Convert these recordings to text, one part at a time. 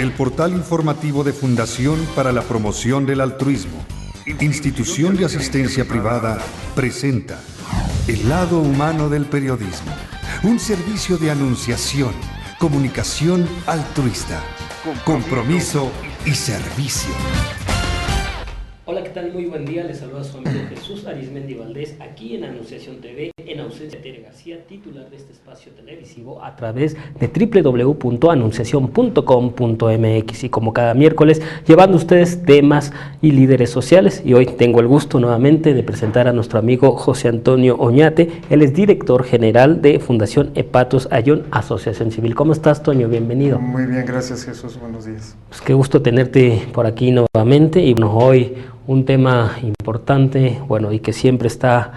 El portal informativo de Fundación para la Promoción del Altruismo, institución de asistencia privada, presenta El lado humano del periodismo, un servicio de anunciación, comunicación altruista, compromiso y servicio. Hola, ¿qué tal? Muy buen día, les saluda su amigo Jesús Arismendi Valdés, aquí en Anunciación TV, en ausencia de Tere García, titular de este espacio televisivo, a través de www.anunciacion.com.mx, y como cada miércoles, llevando a ustedes temas y líderes sociales. Y hoy tengo el gusto nuevamente de presentar a nuestro amigo José Antonio Oñate. Él es director general de Fundación Hepatos Ayón, Asociación Civil. ¿Cómo estás, Toño? Bienvenido. Muy bien, gracias, Jesús, buenos días. Pues qué gusto tenerte por aquí nuevamente, y bueno, hoy un tema importante, bueno, y que siempre está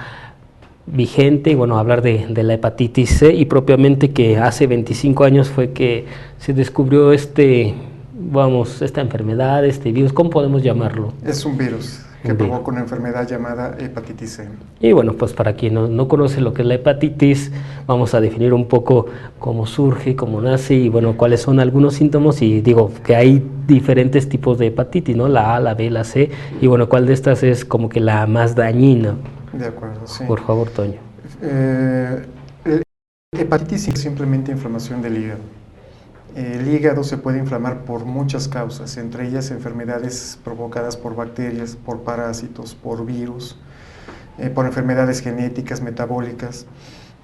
vigente, y bueno, hablar de la hepatitis C, y propiamente que hace 25 años fue que se descubrió esta enfermedad, este virus. ¿Cómo podemos llamarlo? Es un virus que provoca una enfermedad llamada hepatitis C. Y bueno, pues para quien no conoce lo que es la hepatitis, vamos a definir un poco cómo surge, cómo nace y bueno, cuáles son algunos síntomas. Y digo que hay diferentes tipos de hepatitis, ¿no? La A, la B, la C, y bueno, ¿cuál de estas es como que la más dañina? De acuerdo, sí. Por favor, Toño. Hepatitis es simplemente inflamación del hígado. El hígado se puede inflamar por muchas causas, entre ellas enfermedades provocadas por bacterias, por parásitos, por virus, por enfermedades genéticas, metabólicas.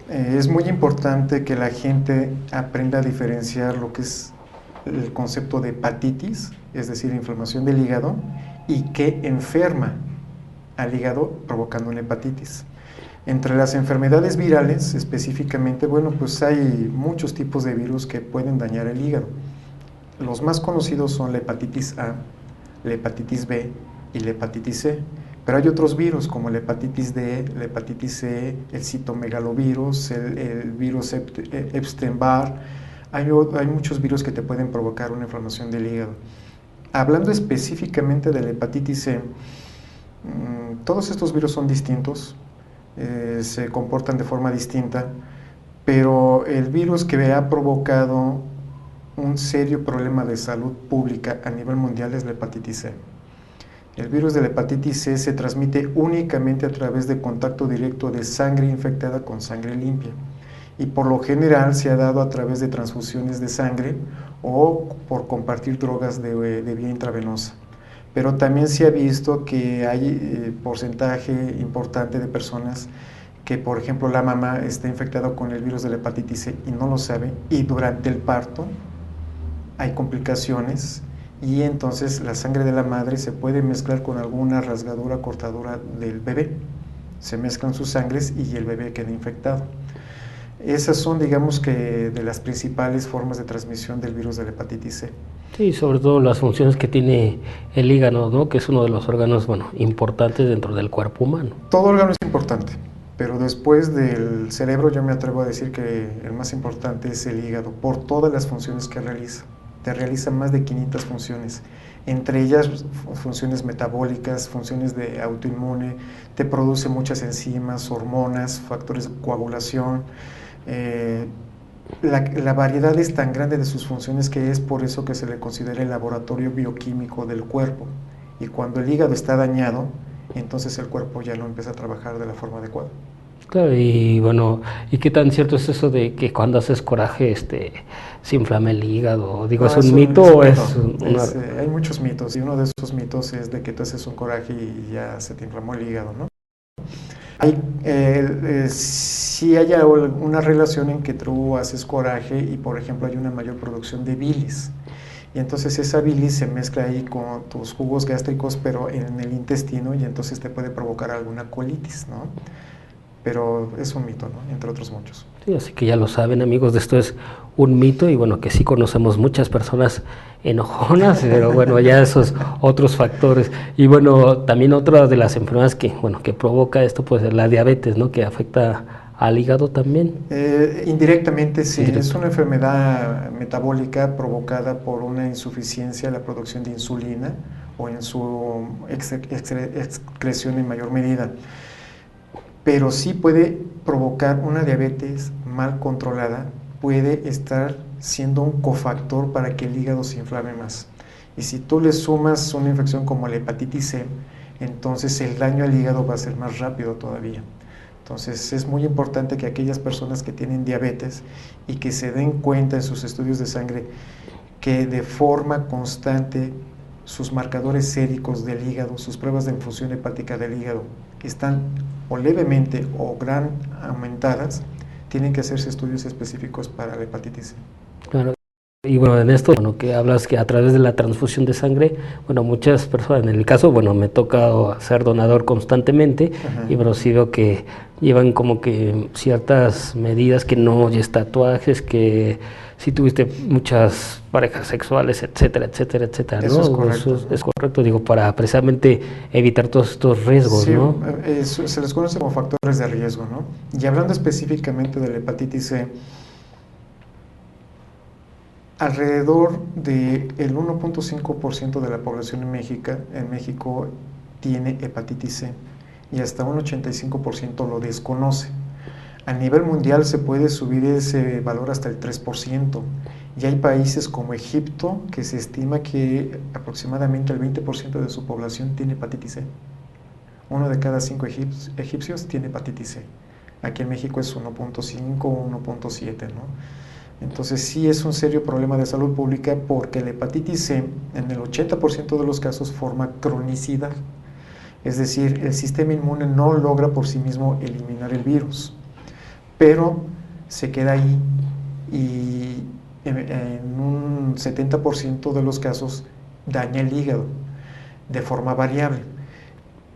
Es muy importante que la gente aprenda a diferenciar lo que es el concepto de hepatitis, es decir, inflamación del hígado, y que enferma al hígado provocando una hepatitis. Entre las enfermedades virales, específicamente, bueno, pues hay muchos tipos de virus que pueden dañar el hígado. Los más conocidos son la hepatitis A, la hepatitis B y la hepatitis C. Pero hay otros virus como la hepatitis D, la hepatitis C, el citomegalovirus, el virus Epstein-Barr. Hay muchos virus que te pueden provocar una inflamación del hígado. Hablando específicamente de la hepatitis C, todos estos virus son distintos. Se comportan de forma distinta, pero el virus que ha provocado un serio problema de salud pública a nivel mundial es la hepatitis C. El virus de la hepatitis C se transmite únicamente a través de contacto directo de sangre infectada con sangre limpia, y por lo general se ha dado a través de transfusiones de sangre o por compartir drogas de vía intravenosa. Pero también se ha visto que hay porcentaje importante de personas que, por ejemplo, la mamá está infectada con el virus de la hepatitis C y no lo sabe, y durante el parto hay complicaciones, y entonces la sangre de la madre se puede mezclar con alguna rasgadura, cortadura del bebé. Se mezclan sus sangres y el bebé queda infectado. Esas son, digamos que, de las principales formas de transmisión del virus de la hepatitis C. Sí, sobre todo las funciones que tiene el hígado, ¿no? Que es uno de los órganos, bueno, importantes dentro del cuerpo humano. Todo órgano es importante, pero después del cerebro yo me atrevo a decir que el más importante es el hígado, por todas las funciones que realiza. Te realiza más de 500 funciones, entre ellas funciones metabólicas, funciones de autoinmune, te produce muchas enzimas, hormonas, factores de coagulación. La variedad es tan grande de sus funciones que es por eso que se le considera el laboratorio bioquímico del cuerpo, y cuando el hígado está dañado, entonces el cuerpo ya no empieza a trabajar de la forma adecuada. Claro, y bueno, ¿y qué tan cierto es eso de que cuando haces coraje se inflama el hígado? Digo, ¿es un mito o es una...? Hay muchos mitos, y uno de esos mitos es de que tú haces un coraje y ya se te inflamó el hígado, ¿no? Sí hay una relación en que tú haces coraje y, por ejemplo, hay una mayor producción de bilis, y entonces esa bilis se mezcla ahí con tus jugos gástricos, pero en el intestino, y entonces te puede provocar alguna colitis, ¿no? Pero es un mito, ¿no? Entre otros muchos. Sí, así que ya lo saben, amigos, de esto es un mito, y bueno, que sí conocemos muchas personas enojonas, pero bueno, ya esos otros factores. Y bueno, también otra de las enfermedades que provoca esto, pues es la diabetes, ¿no? Que afecta al hígado también. Indirectamente sí, es una enfermedad metabólica provocada por una insuficiencia en la producción de insulina o en su excreción en mayor medida. Pero sí puede provocar una diabetes mal controlada, puede estar siendo un cofactor para que el hígado se inflame más. Y si tú le sumas una infección como la hepatitis C, entonces el daño al hígado va a ser más rápido todavía. Entonces es muy importante que aquellas personas que tienen diabetes y que se den cuenta en sus estudios de sangre que de forma constante sus marcadores séricos del hígado, sus pruebas de función hepática del hígado están o levemente o gran aumentadas, tienen que hacerse estudios específicos para la hepatitis C. Claro. Y bueno, en esto, bueno, que hablas que a través de la transfusión de sangre, bueno, muchas personas, en el caso, bueno, me toca ser donador constantemente. Ajá. Y bueno, sí veo que llevan como que ciertas medidas, que no oyes tatuajes, que si tuviste muchas parejas sexuales, etcétera, etcétera, etcétera, ¿no? Eso es correcto. Eso es correcto, digo, para precisamente evitar todos estos riesgos, sí, ¿no? Se les conoce como factores de riesgo, ¿no? Y hablando específicamente de la hepatitis C, alrededor del 1.5% de la población en México tiene hepatitis C y hasta un 85% lo desconoce. A nivel mundial se puede subir ese valor hasta el 3%. Y hay países como Egipto que se estima que aproximadamente el 20% de su población tiene hepatitis C. 1 de cada 5 egipcios tiene hepatitis C. Aquí en México es 1.5 o 1.7, ¿no? Entonces sí es un serio problema de salud pública porque la hepatitis C en el 80% de los casos forma cronicidad. Es decir, el sistema inmune no logra por sí mismo eliminar el virus, pero se queda ahí y en un 70% de los casos daña el hígado de forma variable,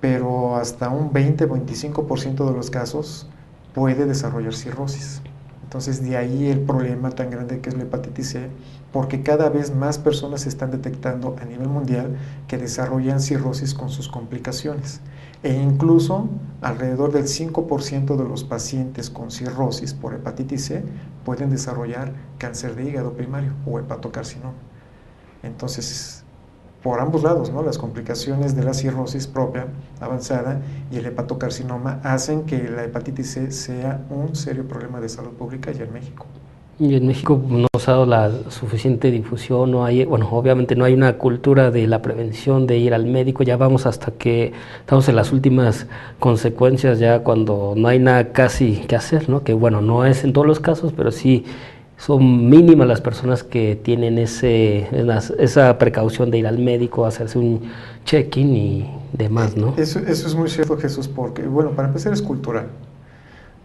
pero hasta un 20-25% de los casos puede desarrollar cirrosis. Entonces de ahí el problema tan grande que es la hepatitis C, porque cada vez más personas se están detectando a nivel mundial que desarrollan cirrosis con sus complicaciones. E incluso alrededor del 5% de los pacientes con cirrosis por hepatitis C pueden desarrollar cáncer de hígado primario o hepatocarcinoma. Entonces, por ambos lados, ¿no? Las complicaciones de la cirrosis propia avanzada y el hepatocarcinoma hacen que la hepatitis C sea un serio problema de salud pública ya en México. Y en México no se ha dado la suficiente difusión, no hay, bueno, obviamente no hay una cultura de la prevención, de ir al médico, ya vamos hasta que estamos en las últimas consecuencias, ya cuando no hay nada casi que hacer, ¿no? Que bueno, no es en todos los casos, pero sí son mínimas las personas que tienen esa precaución de ir al médico, hacerse un check-in y demás, ¿no? Eso es muy cierto, Jesús, porque, bueno, para empezar es cultural.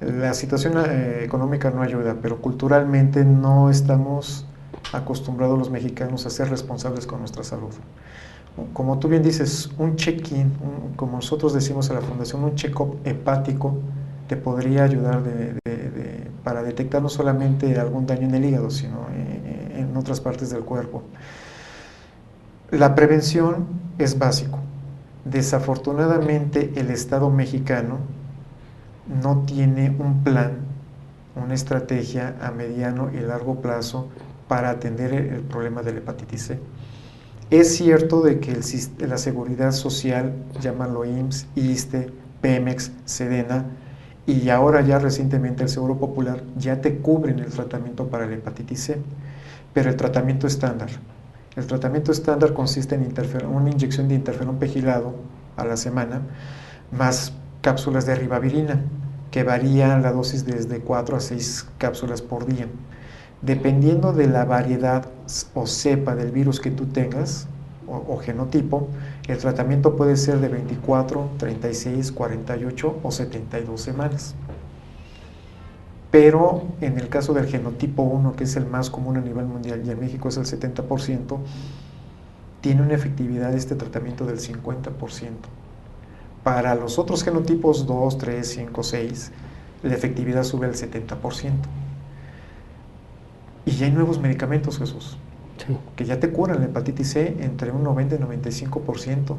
La situación económica no ayuda, pero culturalmente no estamos acostumbrados los mexicanos a ser responsables con nuestra salud. Como tú bien dices, un check-in, como nosotros decimos a la Fundación, un check-up hepático te podría ayudar para detectar no solamente algún daño en el hígado, sino en otras partes del cuerpo. La prevención es básico. Desafortunadamente, el Estado mexicano no tiene un plan, una estrategia a mediano y largo plazo para atender el problema de la hepatitis C. Es cierto de que la Seguridad Social, llámalo IMSS, ISSSTE, Pemex, Sedena, y ahora ya recientemente el Seguro Popular ya te cubren el tratamiento para la hepatitis C, pero el tratamiento estándar. El tratamiento estándar consiste en una inyección de interferón pegilado a la semana, más cápsulas de ribavirina, que varían la dosis desde 4 a 6 cápsulas por día. Dependiendo de la variedad o cepa del virus que tú tengas, o genotipo, el tratamiento puede ser de 24, 36, 48 o 72 semanas. Pero en el caso del genotipo 1, que es el más común a nivel mundial y en México es el 70%, tiene una efectividad de este tratamiento del 50%. Para los otros genotipos 2, 3, 5, 6, la efectividad sube al 70%. Y ya hay nuevos medicamentos, Jesús, sí, que ya te curan la hepatitis C entre un 90 y 95%,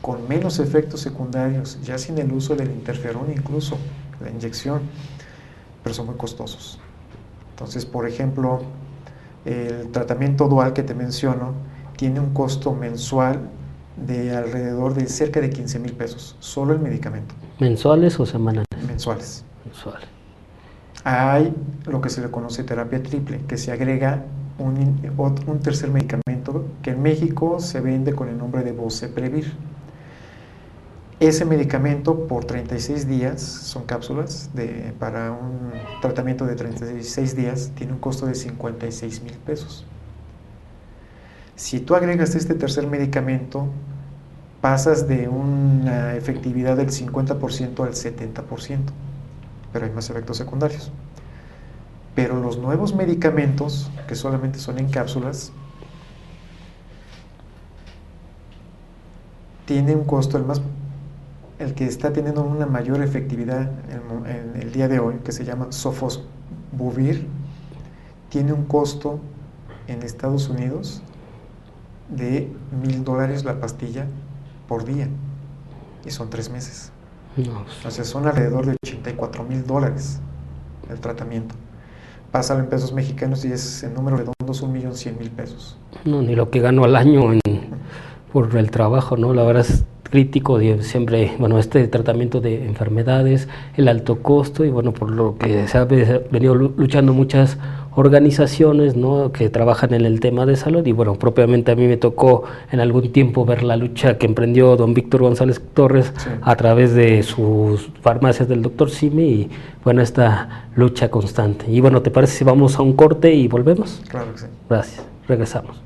con menos efectos secundarios, ya sin el uso del interferón, incluso la inyección, pero son muy costosos. Entonces, por ejemplo, el tratamiento dual que te menciono tiene un costo mensual de alrededor de cerca de 15,000 pesos, solo el medicamento. ¿Mensuales o semanales? Mensuales. Mensuales. Hay lo que se le conoce terapia triple, que se agrega un tercer medicamento que en México se vende con el nombre de Boceprevir. Ese medicamento por 36 días, son cápsulas para un tratamiento de 36 días, tiene un costo de 56,000 pesos. Si tú agregas este tercer medicamento, pasas de una efectividad del 50% al 70%, pero hay más efectos secundarios. Pero los nuevos medicamentos, que solamente son en cápsulas, tienen un costo, el que está teniendo una mayor efectividad en el día de hoy, que se llama Sofosbuvir, tiene un costo en Estados Unidos de $1,000 la pastilla por día, y son 3 meses. No. O sea, son alrededor de $84,000 el tratamiento. Pásalo en pesos mexicanos y es en número redondo, 1,100,000 pesos. No, ni lo que gano al año por el trabajo, ¿no? La verdad es crítico siempre, bueno, este tratamiento de enfermedades, el alto costo y bueno, por lo que se ha venido luchando muchas organizaciones, ¿no?, que trabajan en el tema de salud y bueno, propiamente a mí me tocó en algún tiempo ver la lucha que emprendió don Víctor González Torres, sí, a través de sus farmacias del doctor Simi y bueno, esta lucha constante. Y bueno, ¿te parece si vamos a un corte y volvemos? Claro que sí. Gracias, regresamos.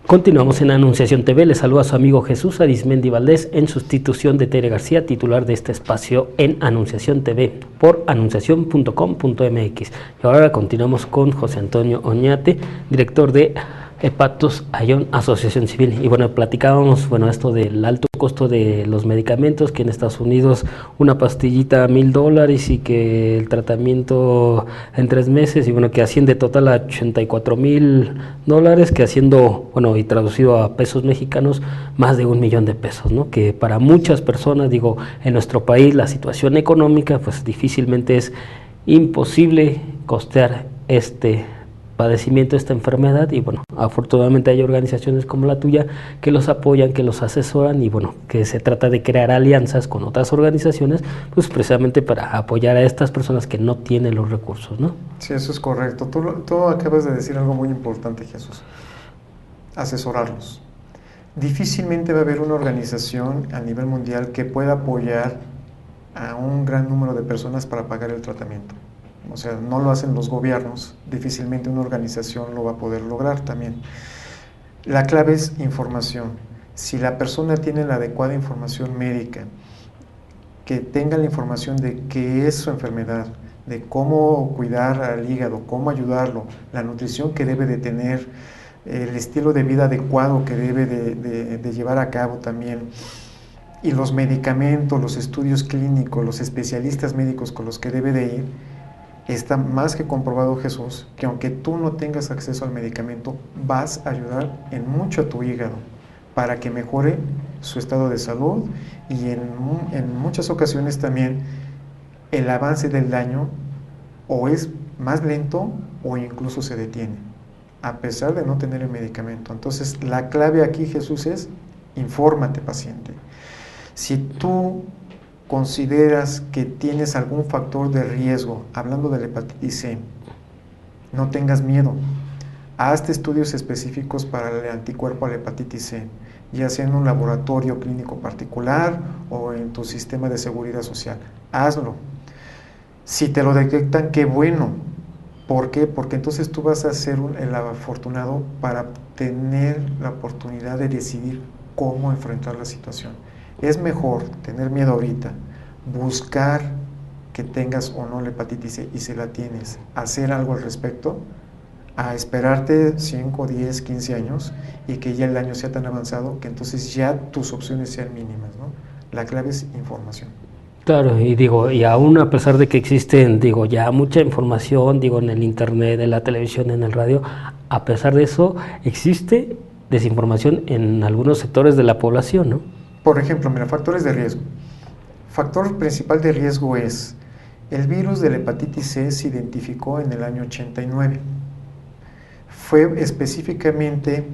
Continuamos en Anunciación TV. Les saluda a su amigo Jesús Arismendi Valdés en sustitución de Tere García, titular de este espacio en Anunciación TV por anunciación.com.mx. Y ahora continuamos con José Antonio Oñate, director de Hepatos Ion Asociación Civil. Y bueno, platicábamos, bueno, esto del alto costo de los medicamentos, que en Estados Unidos una pastillita $1,000 y que el tratamiento en 3 meses, y bueno, que asciende total a $84,000, que haciendo, bueno, y traducido a pesos mexicanos, más de 1 millón de pesos, ¿no? Que para muchas personas, digo, en nuestro país la situación económica, pues difícilmente es imposible costear este padecimiento, esta enfermedad, y bueno, afortunadamente hay organizaciones como la tuya que los apoyan, que los asesoran, y bueno, que se trata de crear alianzas con otras organizaciones, pues precisamente para apoyar a estas personas que no tienen los recursos, ¿no? Sí, eso es correcto. Tú acabas de decir algo muy importante, Jesús. Asesorarlos. Difícilmente va a haber una organización a nivel mundial que pueda apoyar a un gran número de personas para pagar el tratamiento. O sea, no lo hacen los gobiernos, difícilmente una organización lo va a poder lograr también. La clave es información. Si la persona tiene la adecuada información médica, que tenga la información de qué es su enfermedad, de cómo cuidar al hígado, cómo ayudarlo, la nutrición que debe de tener, el estilo de vida adecuado que debe de llevar a cabo también, y los medicamentos, los estudios clínicos, los especialistas médicos con los que debe de ir, está más que comprobado, Jesús, que aunque tú no tengas acceso al medicamento, vas a ayudar en mucho a tu hígado para que mejore su estado de salud, y en muchas ocasiones también el avance del daño o es más lento o incluso se detiene, a pesar de no tener el medicamento. Entonces, la clave aquí, Jesús, es infórmate, paciente. Si tú consideras que tienes algún factor de riesgo, hablando de la hepatitis C, no tengas miedo. Hazte estudios específicos para el anticuerpo a la hepatitis C, ya sea en un laboratorio clínico particular o en tu sistema de seguridad social. Hazlo. Si te lo detectan, qué bueno. ¿Por qué? Porque entonces tú vas a ser el afortunado para tener la oportunidad de decidir cómo enfrentar la situación. Es mejor tener miedo ahorita, buscar que tengas o no la hepatitis C, y si la tienes, hacer algo al respecto, a esperarte 5, 10, 15 años y que ya el daño sea tan avanzado que entonces ya tus opciones sean mínimas, ¿no? La clave es información. Claro, y digo, y aún a pesar de que existen, digo, ya mucha información, digo, en el internet, en la televisión, en el radio, a pesar de eso, existe desinformación en algunos sectores de la población, ¿no? Por ejemplo, mira, factores de riesgo. Factor principal de riesgo es el virus de la hepatitis C. Se identificó en el año 89. Fue específicamente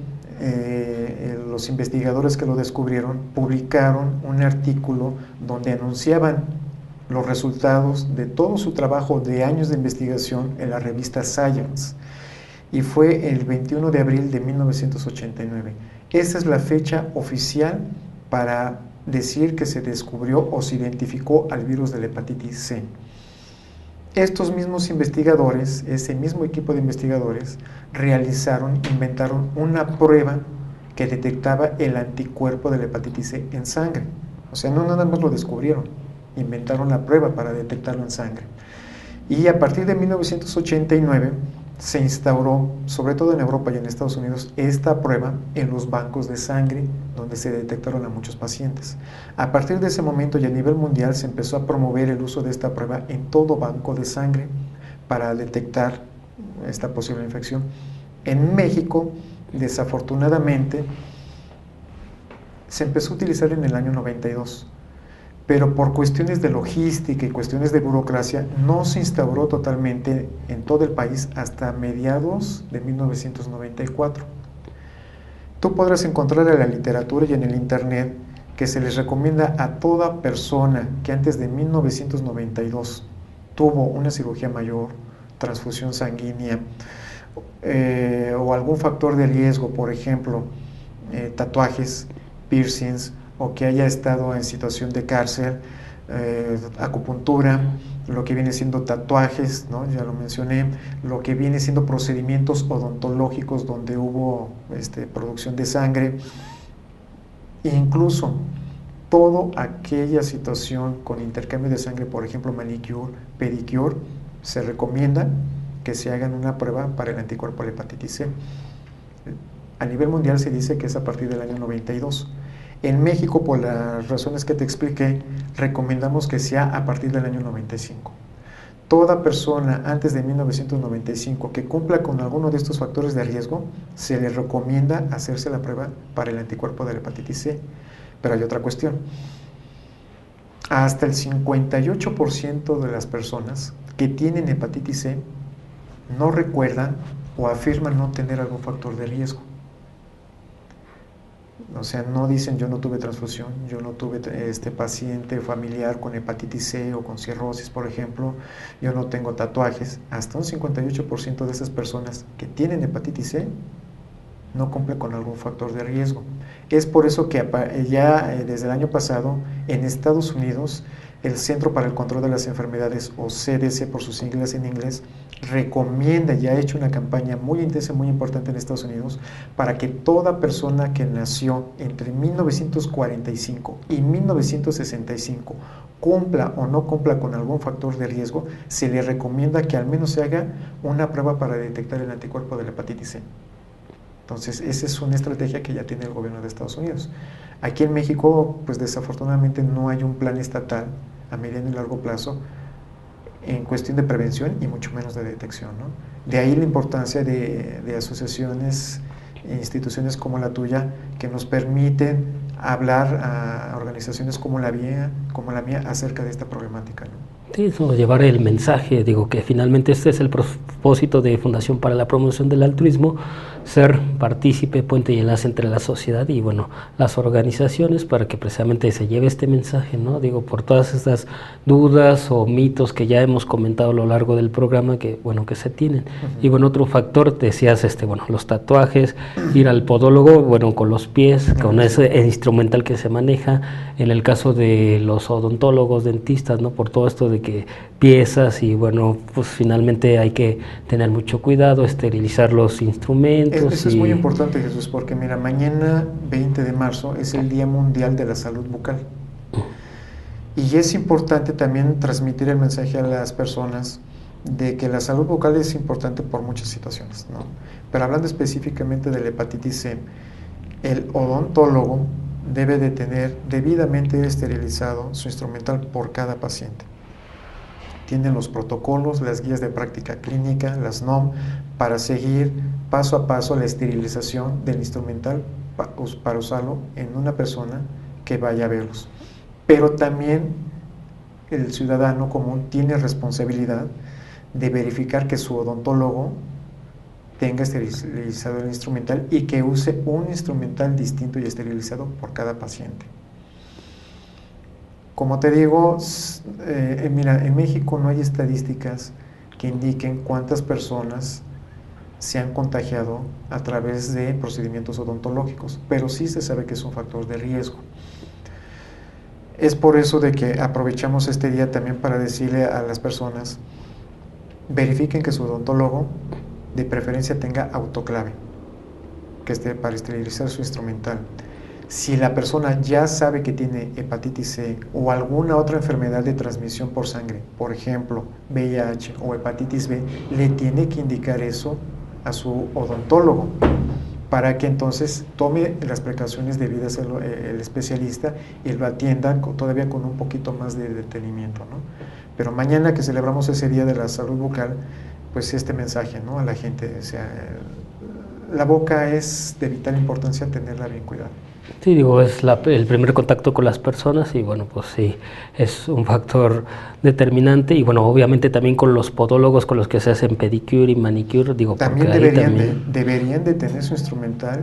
los investigadores que lo descubrieron publicaron un artículo donde anunciaban los resultados de todo su trabajo de años de investigación en la revista Science, y fue el 21 de abril de 1989. Esa es la fecha oficial para decir que se descubrió o se identificó al virus de la hepatitis C. Estos mismos investigadores, ese mismo equipo de investigadores, inventaron una prueba que detectaba el anticuerpo de la hepatitis C en sangre. O sea, no nada más lo descubrieron, inventaron la prueba para detectarlo en sangre. Y a partir de 1989 se instauró, sobre todo en Europa y en Estados Unidos, esta prueba en los bancos de sangre donde se detectaron a muchos pacientes. A partir de ese momento y a nivel mundial se empezó a promover el uso de esta prueba en todo banco de sangre para detectar esta posible infección. En México, desafortunadamente, se empezó a utilizar en el año 92. Pero por cuestiones de logística y cuestiones de burocracia no se instauró totalmente en todo el país hasta mediados de 1994. Tú podrás encontrar en la literatura y en el internet que se les recomienda a toda persona que antes de 1992 tuvo una cirugía mayor, transfusión sanguínea o algún factor de riesgo, por ejemplo, tatuajes, piercings, o que haya estado en situación de cárcel, acupuntura, lo que viene siendo tatuajes, ¿no? Ya lo mencioné, lo que viene siendo procedimientos odontológicos donde hubo producción de sangre, incluso toda aquella situación con intercambio de sangre, por ejemplo manicure, pedicure, se recomienda que se hagan una prueba para el anticuerpo a la hepatitis C. A nivel mundial se dice que es a partir del año 92. En México, por las razones que te expliqué, recomendamos que sea a partir del año 95. Toda persona antes de 1995 que cumpla con alguno de estos factores de riesgo, se le recomienda hacerse la prueba para el anticuerpo de la hepatitis C. Pero hay otra cuestión. Hasta el 58% de las personas que tienen hepatitis C no recuerdan o afirman no tener algún factor de riesgo. O sea, no dicen yo no tuve transfusión, yo no tuve paciente familiar con hepatitis C o con cirrosis, por ejemplo, yo no tengo tatuajes. Hasta un 58% de esas personas que tienen hepatitis C no cumplen con algún factor de riesgo. Es por eso que ya desde el año pasado en Estados Unidos el Centro para el Control de las Enfermedades, o CDC por sus siglas en inglés, recomienda, ya ha hecho una campaña muy intensa, muy importante en Estados Unidos, para que toda persona que nació entre 1945 y 1965 cumpla o no cumpla con algún factor de riesgo, se le recomienda que al menos se haga una prueba para detectar el anticuerpo de la hepatitis C. Entonces, esa es una estrategia que ya tiene el gobierno de Estados Unidos. Aquí en México, pues desafortunadamente no hay un plan estatal a mediano y largo plazo en cuestión de prevención y mucho menos de detección, ¿no? De ahí la importancia de asociaciones e instituciones como la tuya que nos permiten hablar a organizaciones como la mía acerca de esta problemática, ¿no? Sí, eso, llevar el mensaje, digo que finalmente este es el propósito de Fundación para la Promoción del Altruismo, ser partícipe, puente y enlace entre la sociedad y bueno, las organizaciones para que precisamente se lleve este mensaje, ¿no? Digo, por todas estas dudas o mitos que ya hemos comentado a lo largo del programa que, bueno, que se tienen. Y bueno, otro factor, decías, bueno, los tatuajes, ir al podólogo, bueno, con los pies, con ese instrumental que se maneja, en el caso de los odontólogos, dentistas, ¿no? Por todo esto de que piezas y bueno, pues finalmente hay que tener mucho cuidado, esterilizar los instrumentos. Eso es muy importante, Jesús, porque mira, mañana 20 de marzo es el Día Mundial de la Salud Bucal. Y es importante también transmitir el mensaje a las personas de que la salud bucal es importante por muchas situaciones, ¿no? Pero hablando específicamente de la hepatitis C, el odontólogo debe de tener debidamente esterilizado su instrumental por cada paciente. Tienen los protocolos, las guías de práctica clínica, las NOM, para seguir paso a paso la esterilización del instrumental para usarlo en una persona que vaya a verlos. Pero también el ciudadano común tiene responsabilidad de verificar que su odontólogo tenga esterilizado el instrumental y que use un instrumental distinto y esterilizado por cada paciente. Como te digo, mira, en México no hay estadísticas que indiquen cuántas personas se han contagiado a través de procedimientos odontológicos, pero sí se sabe que es un factor de riesgo. Es por eso de que aprovechamos este día también para decirle a las personas, verifiquen que su odontólogo de preferencia tenga autoclave, que esté para esterilizar su instrumental. Si la persona ya sabe que tiene hepatitis C o alguna otra enfermedad de transmisión por sangre, por ejemplo, VIH o hepatitis B, le tiene que indicar eso a su odontólogo para que entonces tome las precauciones debidas el especialista y lo atienda todavía con un poquito más de detenimiento, ¿no? Pero mañana que celebramos ese Día de la Salud Bucal, pues este mensaje, ¿no?, a la gente, o sea, la boca es de vital importancia tenerla bien cuidada. Sí, digo, es el primer contacto con las personas y bueno, pues sí, es un factor determinante y bueno, obviamente también con los podólogos con los que se hacen pedicure y manicure, digo, también deberían de tener su instrumental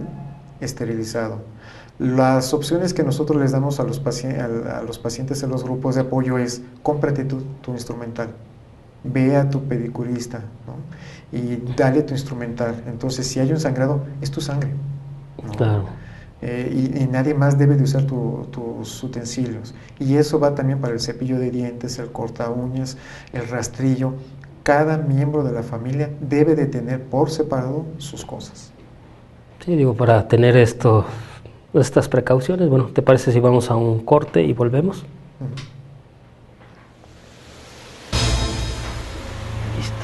esterilizado. Las opciones que nosotros les damos a los pacientes en los grupos de apoyo es, cómprate tu instrumental, ve a tu pedicurista, ¿no?, y dale tu instrumental. Entonces, si hay un sangrado, es tu sangre, ¿no? Claro. Y nadie más debe de usar tus utensilios. Y eso va también para el cepillo de dientes, el corta uñas, el rastrillo. Cada miembro de la familia debe de tener por separado sus cosas. Sí, digo, para tener estas precauciones, bueno, ¿te parece si vamos a un corte y volvemos? Listo.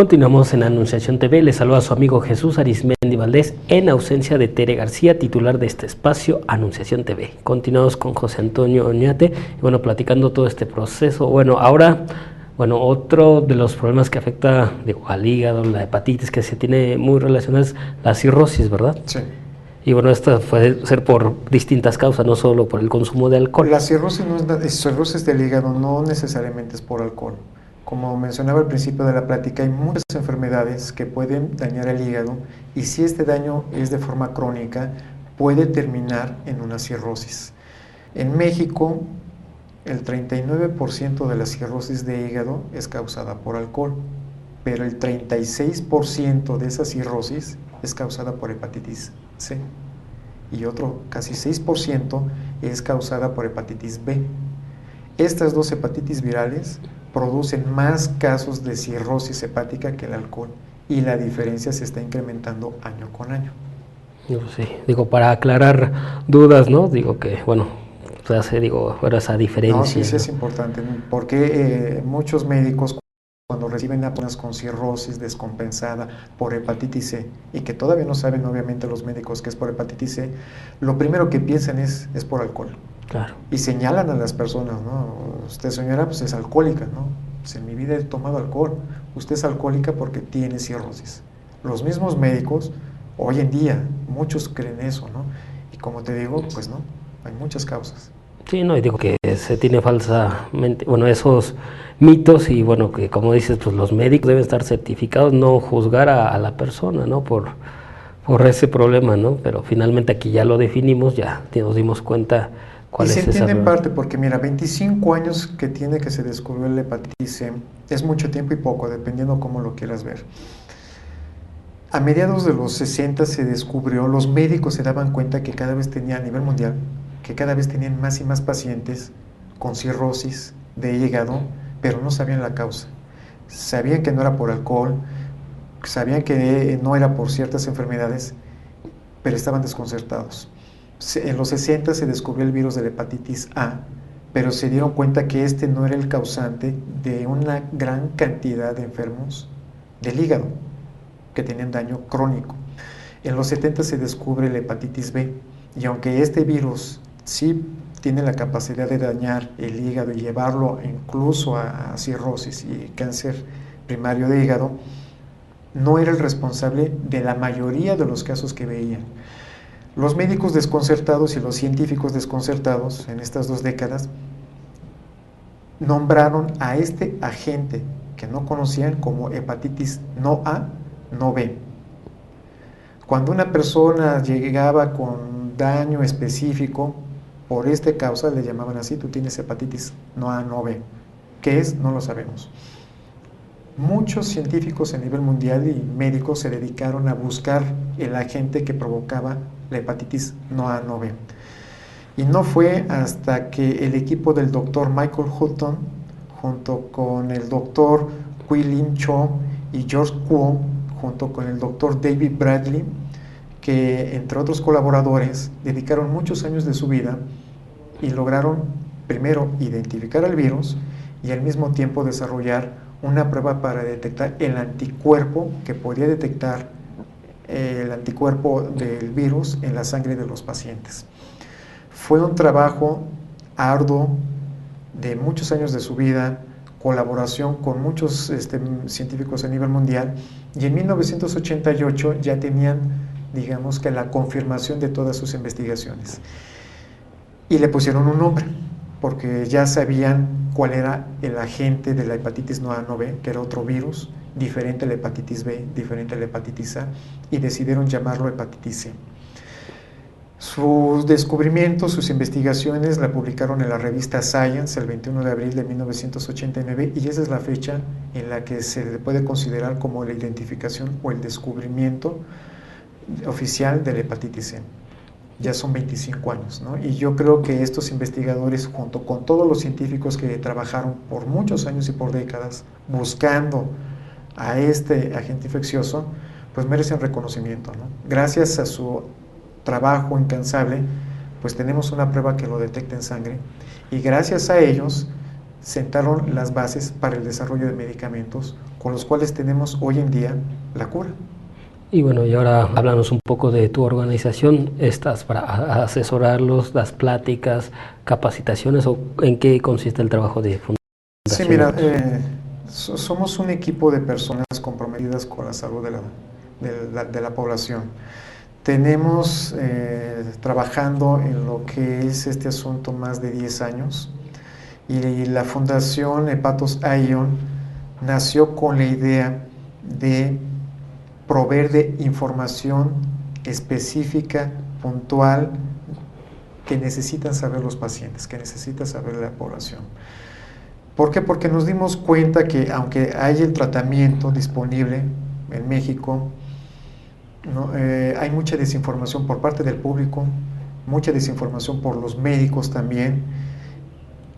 Continuamos en Anunciación TV. Les saluda a su amigo Jesús Arismendi Valdés en ausencia de Tere García, titular de este espacio Anunciación TV. Continuamos con José Antonio Oñate y bueno, platicando todo este proceso. Bueno, ahora, otro de los problemas que afecta al hígado, la hepatitis, que se tiene muy relacionada es la cirrosis, ¿verdad? Sí. Y bueno, esta puede ser por distintas causas, no solo por el consumo de alcohol. La cirrosis, cirrosis del hígado no necesariamente es por alcohol. Como mencionaba al principio de la plática, hay muchas enfermedades que pueden dañar el hígado y si este daño es de forma crónica, puede terminar en una cirrosis. En México, el 39% de la cirrosis de hígado es causada por alcohol, pero el 36% de esa cirrosis es causada por hepatitis C y otro casi 6% es causada por hepatitis B. Estas dos hepatitis virales producen más casos de cirrosis hepática que el alcohol y la diferencia se está incrementando año con año. Sí, para aclarar dudas, ¿no? Se hace, esa diferencia. No, sí es importante, porque muchos médicos cuando reciben a personas con cirrosis descompensada por hepatitis C y que todavía no saben obviamente los médicos que es por hepatitis C, lo primero que piensan es por alcohol. Claro. Y señalan a las personas, ¿no? Usted, señora, pues es alcohólica, ¿no? Pues en mi vida he tomado alcohol. Usted es alcohólica porque tiene cirrosis. Los mismos médicos, hoy en día, muchos creen eso, ¿no? Y como te digo, pues no, hay muchas causas. Sí, no, y digo que se tiene falsamente, esos mitos y que como dices, pues los médicos deben estar certificados, no juzgar a la persona, ¿no? Por ese problema, ¿no? Pero finalmente aquí ya lo definimos, ya nos dimos cuenta. Y se entiende en parte porque, mira, 25 años que tiene que se descubrió la hepatitis C, es mucho tiempo y poco, dependiendo cómo lo quieras ver. A mediados de los 60 se descubrió, los médicos se daban cuenta que cada vez tenía, a nivel mundial, que cada vez tenían más y más pacientes con cirrosis de hígado, pero no sabían la causa. Sabían que no era por alcohol, sabían que no era por ciertas enfermedades, pero estaban desconcertados. En los 60 se descubrió el virus de la hepatitis A, pero se dieron cuenta que este no era el causante de una gran cantidad de enfermos del hígado que tenían daño crónico. En los 70 se descubre la hepatitis B, y aunque este virus sí tiene la capacidad de dañar el hígado y llevarlo incluso a cirrosis y cáncer primario de hígado, no era el responsable de la mayoría de los casos que veían. Los médicos desconcertados y los científicos desconcertados en estas 2 décadas nombraron a este agente que no conocían como hepatitis no A, no B. Cuando una persona llegaba con daño específico por esta causa, le llamaban así: tú tienes hepatitis no A, no B. ¿Qué es? No lo sabemos. Muchos científicos a nivel mundial y médicos se dedicaron a buscar el agente que provocaba la hepatitis no A, no B. Y no fue hasta que el equipo del doctor Michael Hutton, junto con el doctor Quilin Cho y George Kuo, junto con el doctor David Bradley, que entre otros colaboradores dedicaron muchos años de su vida y lograron primero identificar al virus y al mismo tiempo desarrollar una prueba para detectar el anticuerpo que podía detectar el anticuerpo del virus en la sangre de los pacientes. Fue un trabajo arduo de muchos años de su vida, colaboración con muchos científicos a nivel mundial, y en 1988 ya tenían, digamos que la confirmación de todas sus investigaciones. Y le pusieron un nombre, porque ya sabían cuál era el agente de la hepatitis no A, no B, que era otro virus, diferente a la hepatitis B, diferente a la hepatitis A, y decidieron llamarlo hepatitis C. Sus descubrimientos, sus investigaciones la publicaron en la revista Science el 21 de abril de 1989 y esa es la fecha en la que se le puede considerar como la identificación o el descubrimiento oficial de la hepatitis C. Ya son 25 años, ¿no? Y yo creo que estos investigadores, junto con todos los científicos que trabajaron por muchos años y por décadas buscando a este agente infeccioso, pues merecen reconocimiento, ¿no? Gracias a su trabajo incansable, pues tenemos una prueba que lo detecta en sangre y gracias a ellos sentaron las bases para el desarrollo de medicamentos con los cuales tenemos hoy en día la cura. Y bueno, y ahora háblanos un poco de tu organización. ¿Estás para asesorarlos, las pláticas, capacitaciones o en qué consiste el trabajo de fundación? Sí, mira, somos un equipo de personas comprometidas con la salud de la población. Tenemos trabajando en lo que es este asunto más de 10 años y la Fundación Hepatos Aion nació con la idea de proveer de información específica, puntual, que necesitan saber los pacientes, que necesita saber la población. ¿Por qué? Porque nos dimos cuenta que aunque hay el tratamiento disponible en México, ¿no? Hay mucha desinformación por parte del público, mucha desinformación por los médicos también,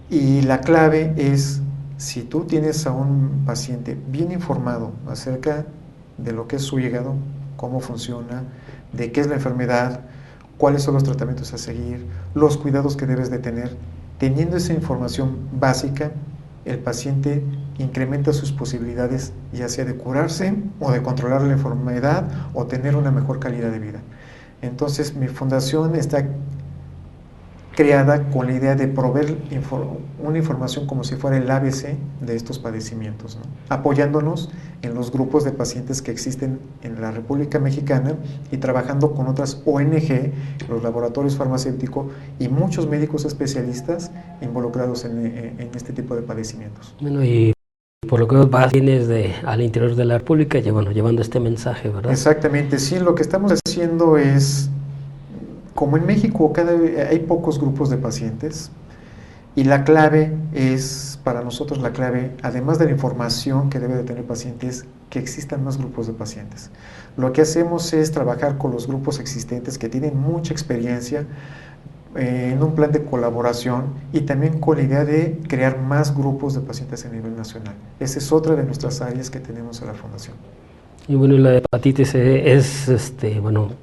y la clave es, si tú tienes a un paciente bien informado acerca de lo que es su hígado, cómo funciona, de qué es la enfermedad, cuáles son los tratamientos a seguir, los cuidados que debes de tener, teniendo esa información básica, el paciente incrementa sus posibilidades, ya sea de curarse o de controlar la enfermedad o tener una mejor calidad de vida. Entonces, mi fundación está creada con la idea de proveer una información como si fuera el ABC de estos padecimientos, ¿no? Apoyándonos en los grupos de pacientes que existen en la República Mexicana y trabajando con otras ONG, los laboratorios farmacéuticos y muchos médicos especialistas involucrados en este tipo de padecimientos. Bueno, y por lo que vienes al interior de la República, llevando este mensaje, ¿verdad? Exactamente, sí, lo que estamos haciendo es, como en México hay pocos grupos de pacientes, y la clave es, para nosotros la clave, además de la información que debe de tener el paciente, es que existan más grupos de pacientes. Lo que hacemos es trabajar con los grupos existentes que tienen mucha experiencia en un plan de colaboración y también con la idea de crear más grupos de pacientes a nivel nacional. Esa es otra de nuestras áreas que tenemos en la Fundación. Y bueno, la hepatitis es,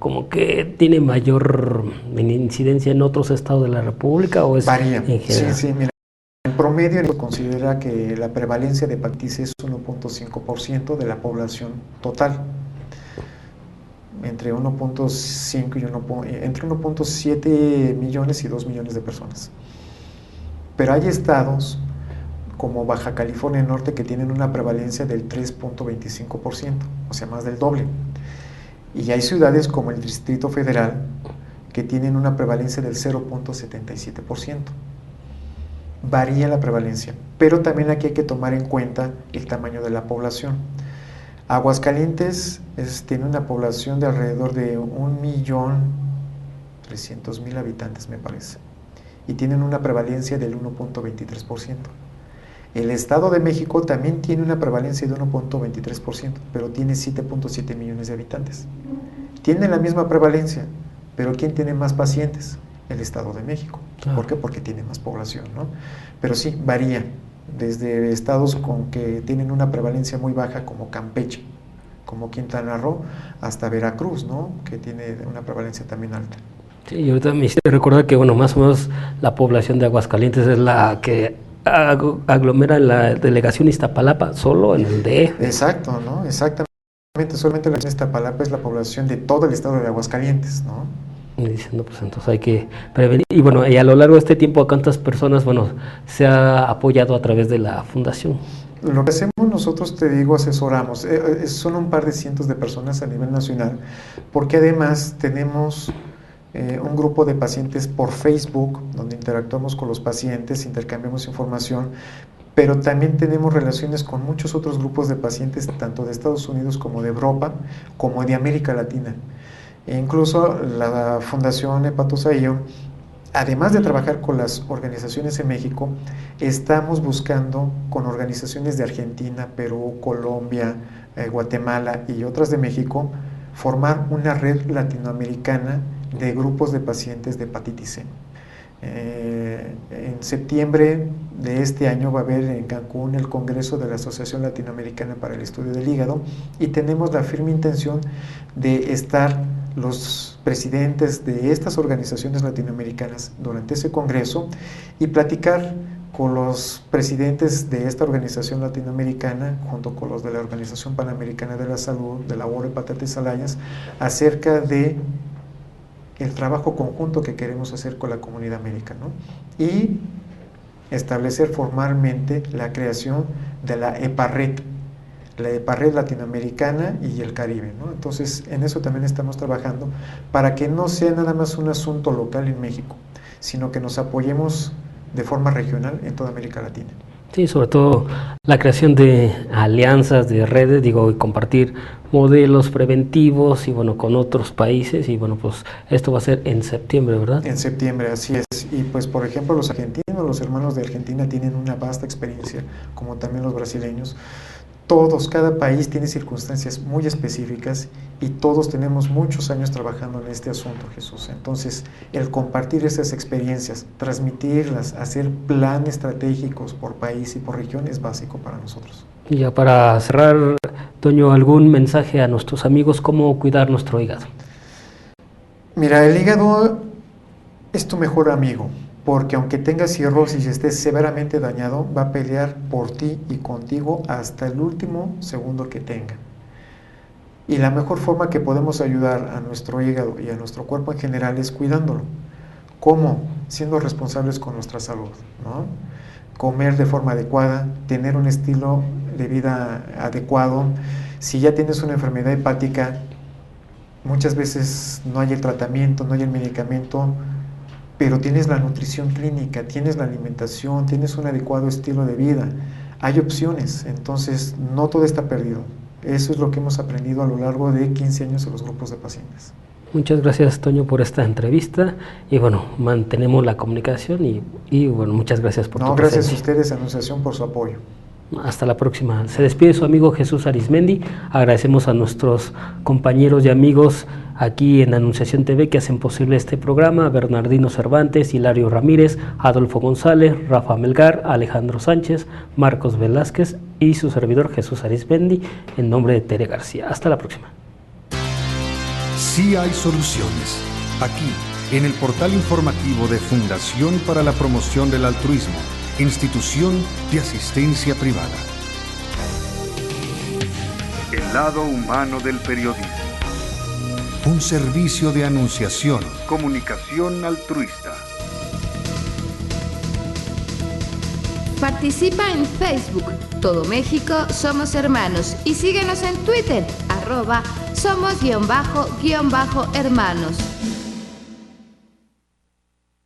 como que tiene mayor incidencia en otros estados de la República, ¿o es varía? En general? Sí, mira, en promedio se considera que la prevalencia de hepatitis es 1.5% de la población total, entre 1.5 y entre 1.7 millones y 2 millones de personas. Pero hay estados como Baja California Norte, que tienen una prevalencia del 3.25%, o sea, más del doble. Y hay ciudades como el Distrito Federal, que tienen una prevalencia del 0.77%. Varía la prevalencia, pero también aquí hay que tomar en cuenta el tamaño de la población. Aguascalientes tiene una población de alrededor de 1.300.000 habitantes, me parece, y tienen una prevalencia del 1.23%. El Estado de México también tiene una prevalencia de 1.23%, pero tiene 7.7 millones de habitantes. Tiene la misma prevalencia, pero ¿quién tiene más pacientes? El Estado de México. ¿Por qué? Porque tiene más población, ¿no? Pero sí, varía, desde estados con que tienen una prevalencia muy baja, como Campeche, como Quintana Roo, hasta Veracruz, ¿no? Que tiene una prevalencia también alta. Sí, y ahorita me hiciste recordar que, más o menos la población de Aguascalientes es la que aglomera la delegación Iztapalapa, solo en el DF. Exacto, ¿no? Exactamente, solamente la delegación Iztapalapa es la población de todo el estado de Aguascalientes, ¿no? Y diciendo, pues entonces hay que prevenir. Y y a lo largo de este tiempo, ¿a cuántas personas, se ha apoyado a través de la fundación? Lo que hacemos nosotros, te digo, asesoramos, son un par de cientos de personas a nivel nacional, porque además tenemos un grupo de pacientes por Facebook, donde interactuamos con los pacientes, intercambiamos información, pero también tenemos relaciones con muchos otros grupos de pacientes, tanto de Estados Unidos como de Europa, como de América Latina. E incluso la Fundación Hepatos Aion, además de trabajar con las organizaciones en México, estamos buscando con organizaciones de Argentina, Perú, Colombia, Guatemala y otras de México, formar una red latinoamericana de grupos de pacientes de hepatitis C. En septiembre de este año va a haber en Cancún el Congreso de la Asociación Latinoamericana para el Estudio del Hígado y tenemos la firme intención de estar los presidentes de estas organizaciones latinoamericanas durante ese congreso y platicar con los presidentes de esta organización latinoamericana, junto con los de la Organización Panamericana de la Salud, de la World Hepatitis Alliance, acerca de el trabajo conjunto que queremos hacer con la comunidad médica, ¿no? Y establecer formalmente la creación de la EPARRED latinoamericana y el Caribe, ¿no? Entonces, en eso también estamos trabajando para que no sea nada más un asunto local en México, sino que nos apoyemos de forma regional en toda América Latina. Sí, sobre todo la creación de alianzas, de redes, y compartir modelos preventivos y con otros países, y pues esto va a ser en septiembre, ¿verdad? En septiembre, así es. Y pues por ejemplo los argentinos, los hermanos de Argentina tienen una vasta experiencia, como también los brasileños. Todos, cada país tiene circunstancias muy específicas y todos tenemos muchos años trabajando en este asunto, Jesús. Entonces, el compartir esas experiencias, transmitirlas, hacer planes estratégicos por país y por región es básico para nosotros. Y ya para cerrar, Toño, ¿algún mensaje a nuestros amigos cómo cuidar nuestro hígado? Mira, el hígado es tu mejor amigo, porque aunque tengas cirrosis y estés severamente dañado, va a pelear por ti y contigo hasta el último segundo que tenga. Y la mejor forma que podemos ayudar a nuestro hígado y a nuestro cuerpo en general es cuidándolo. ¿Cómo? Siendo responsables con nuestra salud, ¿no? Comer de forma adecuada, tener un estilo de vida adecuado. Si ya tienes una enfermedad hepática, muchas veces no hay el tratamiento, no hay el medicamento, pero tienes la nutrición clínica, tienes la alimentación, tienes un adecuado estilo de vida. Hay opciones, entonces no todo está perdido. Eso es lo que hemos aprendido a lo largo de 15 años en los grupos de pacientes. Muchas gracias, Toño, por esta entrevista y mantenemos la comunicación y muchas gracias por tu presencia. Gracias a ustedes, Anunciación, por su apoyo. Hasta la próxima. Se despide su amigo Jesús Arizmendi. Agradecemos a nuestros compañeros y amigos aquí en Anunciación TV que hacen posible este programa: Bernardino Cervantes, Hilario Ramírez, Adolfo González, Rafa Melgar, Alejandro Sánchez, Marcos Velázquez y su servidor Jesús Arizmendi, en nombre de Tere García. Hasta la próxima. Sí hay soluciones. Aquí, en el portal informativo de Fundación para la Promoción del Altruismo, Institución de Asistencia Privada. El lado humano del periodismo. Un servicio de anunciación, comunicación altruista. Participa en Facebook, Todo México Somos Hermanos, y síguenos en Twitter, @somos_hermanos.